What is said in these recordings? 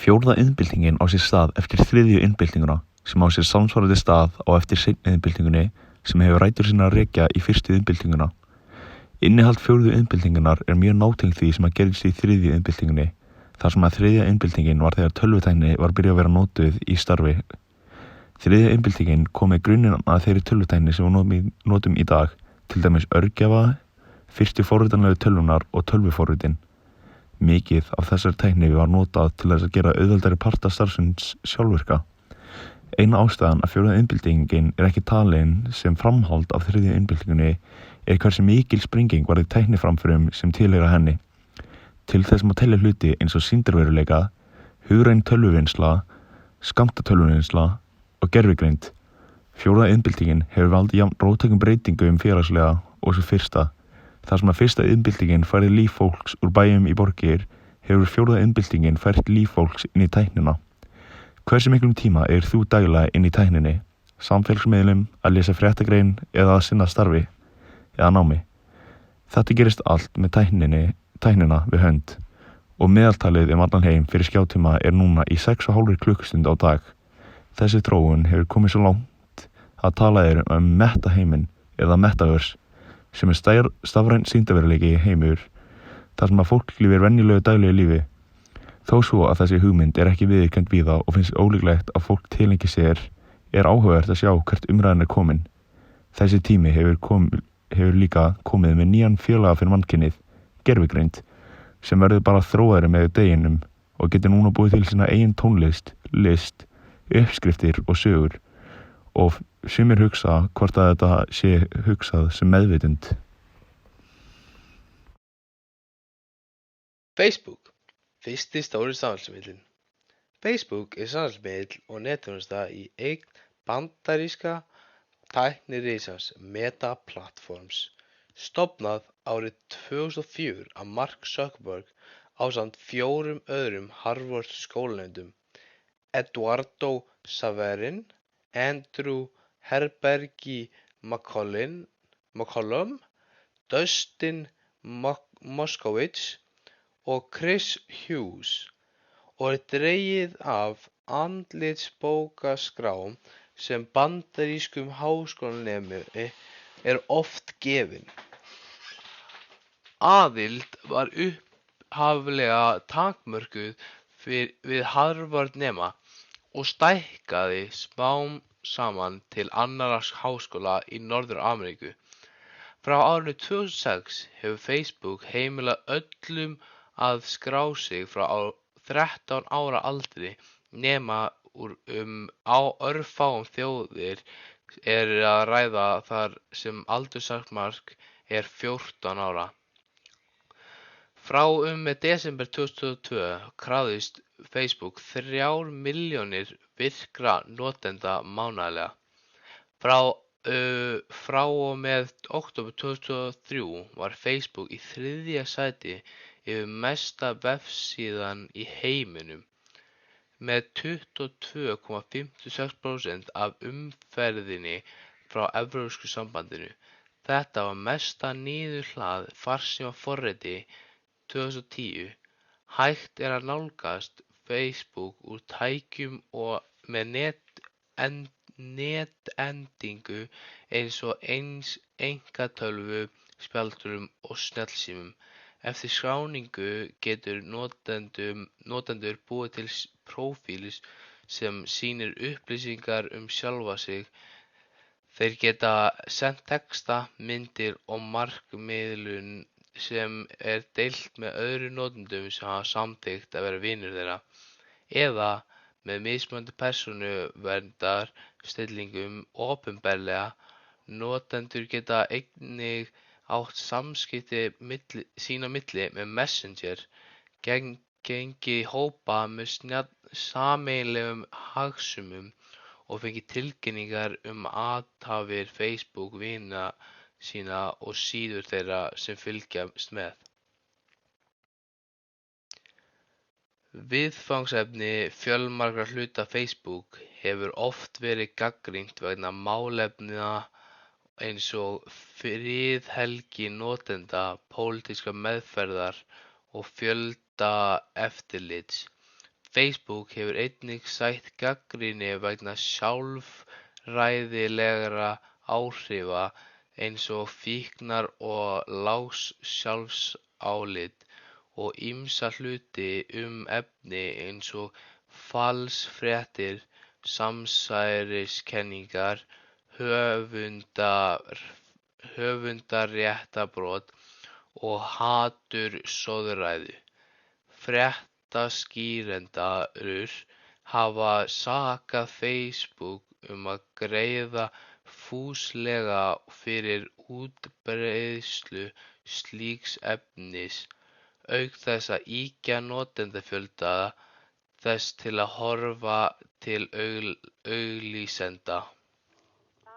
Fjórða iðnbyltingin á sér stað eftir þriðju iðnbyltinguna sem á sér samsvarandi stað á eftir seinni iðnbyltingunni sem hefur rætur sínar að rekja í fyrstu iðnbyltinguna. Innihald fjórðu iðnbyltingunar er mjög nátengt því sem að gerist í þriðju iðnbyltingunni, þar sem að þriðja iðnbyltingin var þegar tölvutækni var byrjað að vera notuð í starfi. Þriðja iðnbyltingin kom með grunninn að þeirri tölvutækni sem við notum í dag, til dæmis örgjörva, fyrstu forritanlegu tölvunar og tölvuforritin. Mikið af þessari tækni var notað til þess að gera auðveldari parta starfsins sjálfvirka. Eina ástæðan að fjórða iðnbyltingin er ekki talin sem framhald af þriðju iðnbyltingunni er hversu mikil sprenging var í tækniframförum sem tilheyra henni. Til þess að telja hluti eins og sýndarveruleika, hugræn tölvuvinnsla, skammtatölvuvinnsla og gervigreind. Fjórða iðnbyltingin hefur valdið jafn róttækum breytingum félagslega og svo fyrsta. Þar sem að fyrsta iðnbyltingin færði líf fólks úr bæjum í borgir, hefur fjórða iðnbyltingin fært líf fólks inn í tæknina. Hversu miklum tíma þú daglega inn í tækninni, samfélagsmiðlum, að lesa fréttagrein eða að sinna starfi eða námi? Þetta gerist allt með tæknina við hönd og meðaltalið allan heim fyrir skjátíma er núna í 6,5 klukkustund á dag. Þessi þróun hefur komið svo langt að tala metaheiminn eða metaverse, sem er stafræn sýndarveruleiki heimur, þar sem að fólk lifir venjulegu daglegu lífi. Þó svo að þessi hugmynd er ekki viðurkennd víða og finnst ólíklegt að fólk tilengi sér, er áhugavert að sjá hvert umræðan er komin. Þessi tími hefur líka komið með nýjan félaga fyrir mannkynið, gervigreind, sem verður bara þróaðri með deginum og getur núna búið til sína eigin tónlist, list, uppskriftir og sögur. Og sumir hugsa hvort að þetta sé hugsað sem meðvitund. Facebook, fyrsti stóri samfélagsmiðlinn. Facebook er samfélagsmiðill og netþjónusta í eign bandaríska tæknirisans Meta Platforms, stofnað árið 2004 af Mark Zuckerberg ásamt 4 öðrum Harvard skólanemum, Eduardo Saverin, Andrew Herbergi McCollum, Dustin Moskovitz og Chris Hughes, og er dregið af andlitsbókaskrám sem bandarískum háskólanemi er oft gefin. Aðild var upphaflega takmörkuð við Harvard-nema og stækkaði smám saman til annarra háskóla í Norður-Ameríku. Frá árinu 2006 hefur Facebook heimilað öllum að skrá sig frá 13 ára aldri nema örfáum þjóðir er að ræða þar sem aldurstakmark er 14 ára. Frá með desember 2022 krafðist Facebook 3 milljónir virkra notenda mánaðarlega. Frá og með október 2023 var Facebook í 3. sæti yfir mesta vefsíðan í heiminum, með 22,56% af umferðinni frá Evrópska sambandinu. Þetta var mesta niðurhlað farsímaforriti 2010. Hægt er að nálgast Facebook úr tækjum og með netendingu eins og einkatölvu, spjaldtölvum og snjallsímum. Eftir skráningu getur notendur búið til prófíl sem sýnir upplýsingar sjálfa sig. Þeir geta sent texta, myndir og markmiðlun sem er deilt með öðrum notendum sem hafa samþykkt að vera vinir þeirra, eða með mismunandi persónuverndar stillingum opinberlega. Notendur geta einnig átt samskipti sín á milli með Messenger, gengið hópa með sameiginlegum hagsmunum og fengið tilkynningar athafnir Facebook vina sína og síður þeirra sem fylgjast með. Viðfangsefni fjölmargra hluta Facebook hefur oft verið gagnrýnt vegna málefna eins og friðhelgi notenda, pólitískrar meðferðar og fjöldaeftirlits. Facebook hefur einnig sætt gagnrýni vegna sjálfræðilegra áhrifa eins og fíknar og lágs sjálfsálits og ýmsa hluti efni eins og falsfréttir, samsæriskenningar, höfundaréttarbrot og hatursorðræðu. Fréttaskýrendur hafa sakað Facebook að greiða fúslega fyrir útbreiðslu slíks efnis, auk þess að ýkja notendafjölda þess til að horfa til auglýsenda.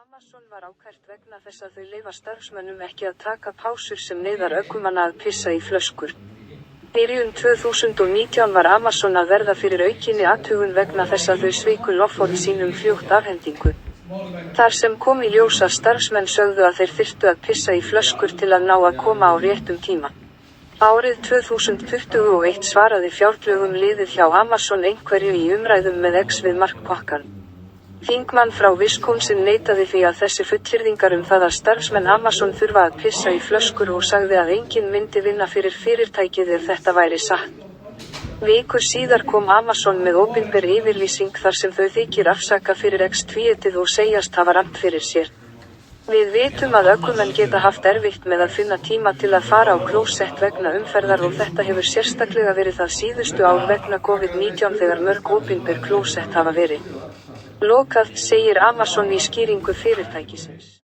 Amazon var ákært vegna þess að þau leyfa starfsmönnum ekki að taka pásur sem neyðar ökumanna að pissa í flöskur. Byrjun 2019 var Amazon að verða fyrir aukinni athugun vegna þess að þau sviku loforð sín fljótt afhendingu. Þar sem kom í ljós að starfsmenn sögðu að þeir þyrftu að pissa í flöskur til að ná að koma á réttum tíma. Árið 2021 svaraði fjárlögum liðið hjá Amazon einhverju í umræðum með X við Mark Pakan. Þingmann frá Wisconsin neitaði því að þessi fullyrðingar það að starfsmenn Amazon þurfa að pissa í flöskur og sagði að enginn myndi vinna fyrir fyrirtækið ef þetta væri satt. Viku síðar kom Amazon með opinber yfirlýsing þar sem þau þykir afsaka fyrir X-tweetið og segjast hafa rangt fyrir sér. Við vitum að ökumenn geta haft erfitt með að finna tíma til að fara á klósett vegna umferðar og þetta hefur sérstaklega verið það síðustu ár vegna COVID-19 þegar mörg opinber klósett hafa verið lokað, segir Amazon í skýringu fyrirtækisins.